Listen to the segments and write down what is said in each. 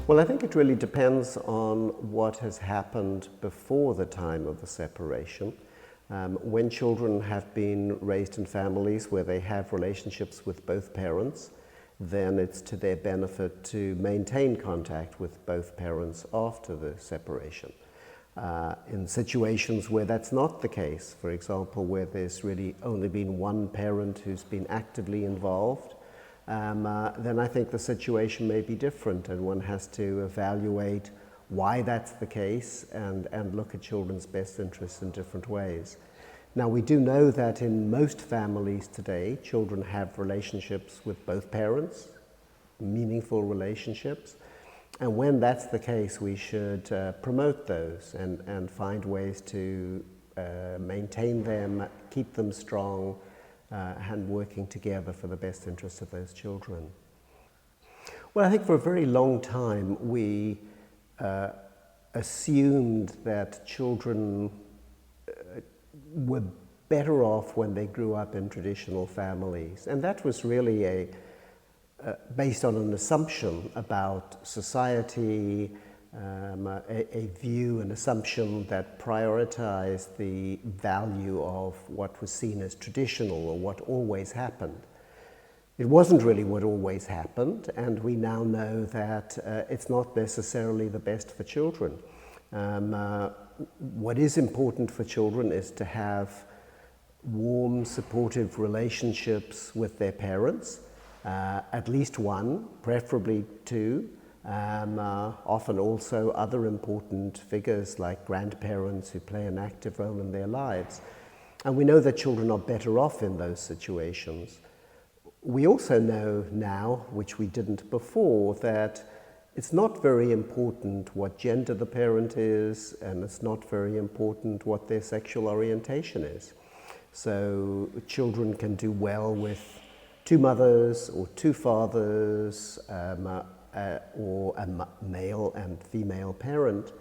Well, I think it really depends on what has happened before the time of the separation. When children have been raised in families where they have relationships with both parents, then it's to their benefit to maintain contact with both parents after the separation. In situations where that's not the case, for example, where there's really only been one parent who's been actively involved, then I think the situation may be different, and one has to evaluate why that's the case and look at children's best interests in different ways. Now, we do know that in most families today, children have relationships with both parents, meaningful relationships. And when that's the case, we should promote those and find ways to maintain them, keep them strong, and working together for the best interests of those children. Well, I think for a very long time we assumed that children were better off when they grew up in traditional families. And that was really based on an assumption about society, a view, an assumption that prioritized the value of what was seen as traditional or what always happened. It wasn't really what always happened, and we now know that it's not necessarily the best for children. What is important for children is to have warm, supportive relationships with their parents, at least one, preferably two, often also other important figures like grandparents who play an active role in their lives. And we know that children are better off in those situations. We also know now, which we didn't before, that it's not very important what gender the parent is, and it's not very important what their sexual orientation is. So children can do well with two mothers or two fathers, or a male and female parent,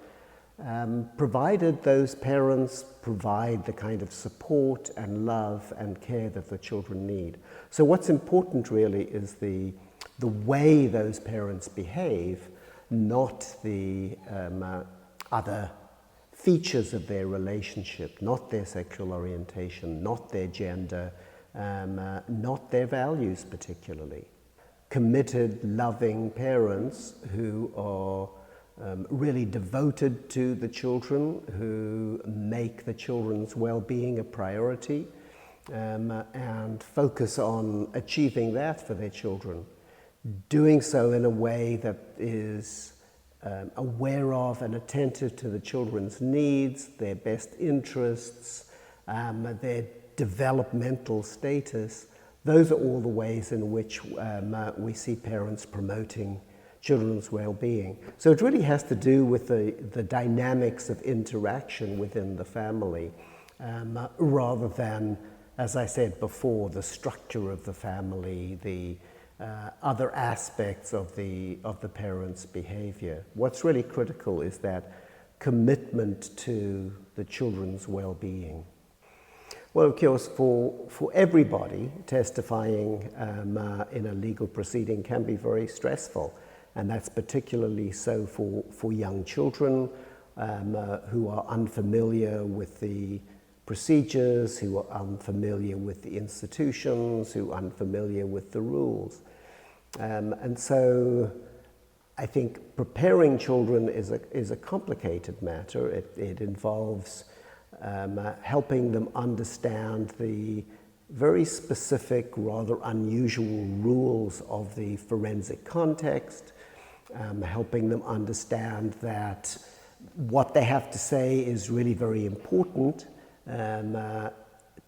provided those parents provide the kind of support and love and care that the children need. So what's important really is the way those parents behave, not the other features of their relationship, not their sexual orientation, not their gender, not their values particularly. Committed, loving parents who are really devoted to the children, who make the children's well-being a priority, and focus on achieving that for their children. Doing so in a way that is aware of and attentive to the children's needs, their best interests, their developmental status. Those are all the ways in which we see parents promoting children's well-being. So it really has to do with the dynamics of interaction within the family, rather than, as I said before, the structure of the family, the other aspects of the parents' behavior. What's really critical is that commitment to the children's well-being. Well, of course, for everybody, testifying in a legal proceeding can be very stressful, and that's particularly so for young children who are unfamiliar with the procedures, who are unfamiliar with the institutions, who are unfamiliar with the rules. And so I think preparing children is a complicated matter. It involves helping them understand the very specific, rather unusual rules of the forensic context, helping them understand that what they have to say is really very important,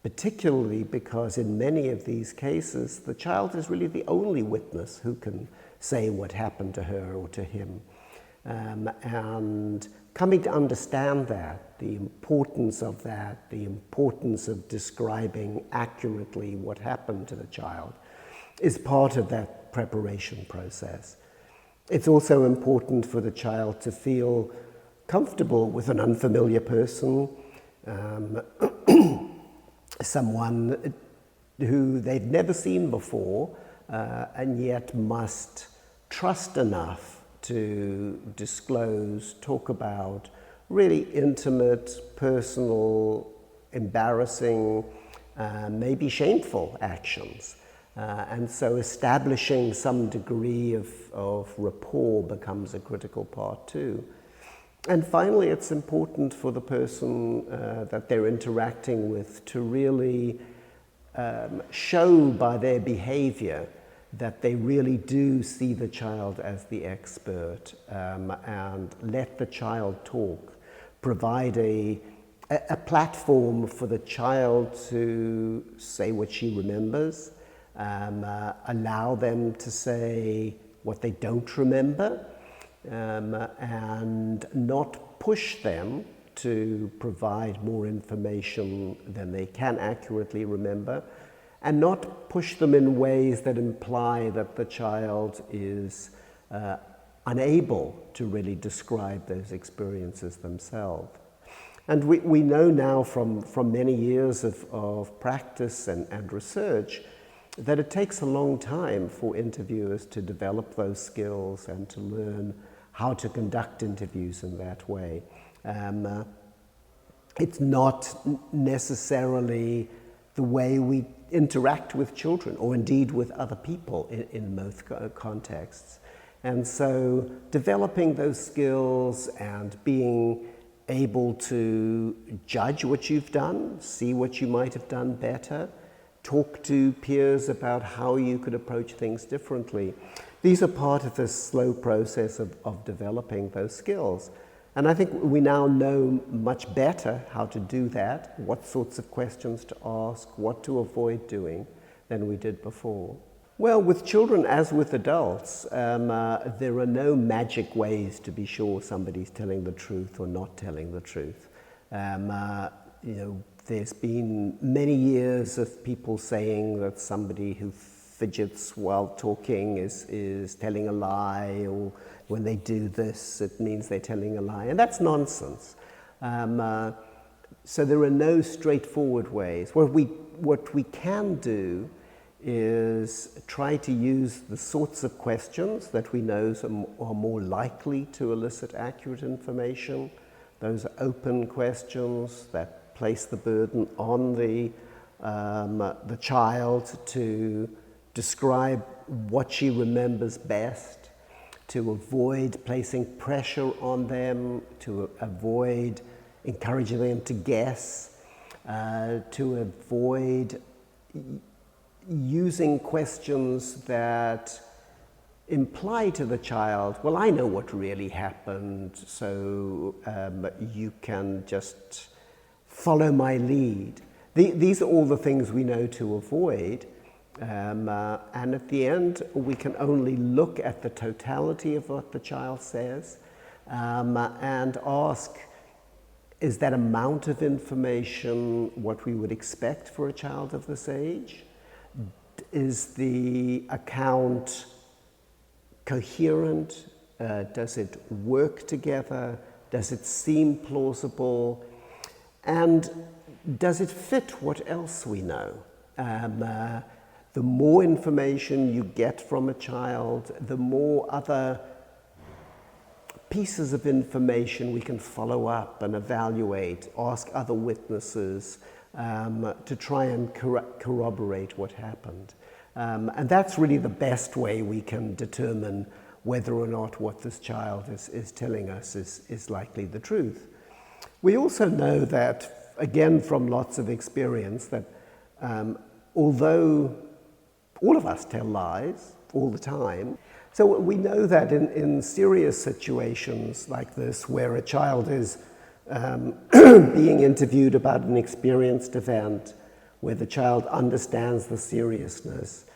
particularly because in many of these cases, the child is really the only witness who can say what happened to her or to him. And coming to understand that, the importance of that, the importance of describing accurately what happened to the child, is part of that preparation process. It's also important for the child to feel comfortable with an unfamiliar person, someone who they've never seen before, and yet must trust enough to disclose, talk about really intimate, personal, embarrassing, maybe shameful actions. And so establishing some degree of rapport becomes a critical part too. And finally, it's important for the person that they're interacting with to really show by their behavior that they really do see the child as the expert, and let the child talk, provide a platform for the child to say what she remembers, allow them to say what they don't remember, and not push them to provide more information than they can accurately remember, and not push them in ways that imply that the child is unable to really describe those experiences themselves. And we know now from many years of practice and research that it takes a long time for interviewers to develop those skills and to learn how to conduct interviews in that way. It's not necessarily the way we interact with children, or indeed with other people in most contexts. And so developing those skills and being able to judge what you've done, see what you might have done better, talk to peers about how you could approach things differently. These are part of this slow process of developing those skills. And I think we now know much better how to do that, what sorts of questions to ask, what to avoid doing than we did before. Well, with children as with adults, there are no magic ways to be sure somebody's telling the truth or not telling the truth. There's been many years of people saying that somebody who fidgets while talking is telling a lie, or when they do this, it means they're telling a lie. And that's nonsense. So there are no straightforward ways. What we can do is try to use the sorts of questions that we know are more likely to elicit accurate information. Those are open questions that place the burden on the child to describe what she remembers best, to avoid placing pressure on them, to avoid encouraging them to guess, to avoid using questions that imply to the child, well, I know what really happened, so you can just follow my lead. These are all the things we know to avoid. And at the end, we can only look at the totality of what the child says and ask, is that amount of information what we would expect for a child of this age? Is the account coherent? Does it work together? Does it seem plausible? And does it fit what else we know? The more information you get from a child, the more other pieces of information we can follow up and evaluate, ask other witnesses to try and corroborate what happened. And that's really the best way we can determine whether or not what this child is telling us is likely the truth. We also know that, again from lots of experience, that although all of us tell lies all the time, so we know that in serious situations like this, where a child is being interviewed about an experienced event, where the child understands the seriousness,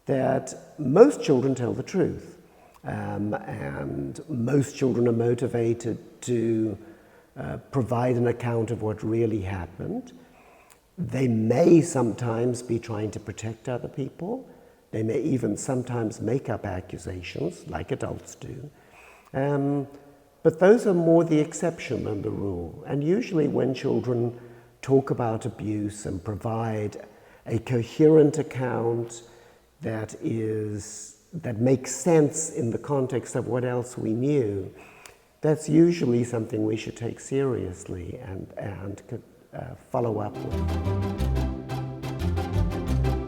that most children tell the truth. And most children are motivated to provide an account of what really happened. They may sometimes be trying to protect other people. They may even sometimes make up accusations, like adults do. But those are more the exception than the rule. And usually when children talk about abuse and provide a coherent account that is that makes sense in the context of what else we knew, that's usually something we should take seriously and follow up with.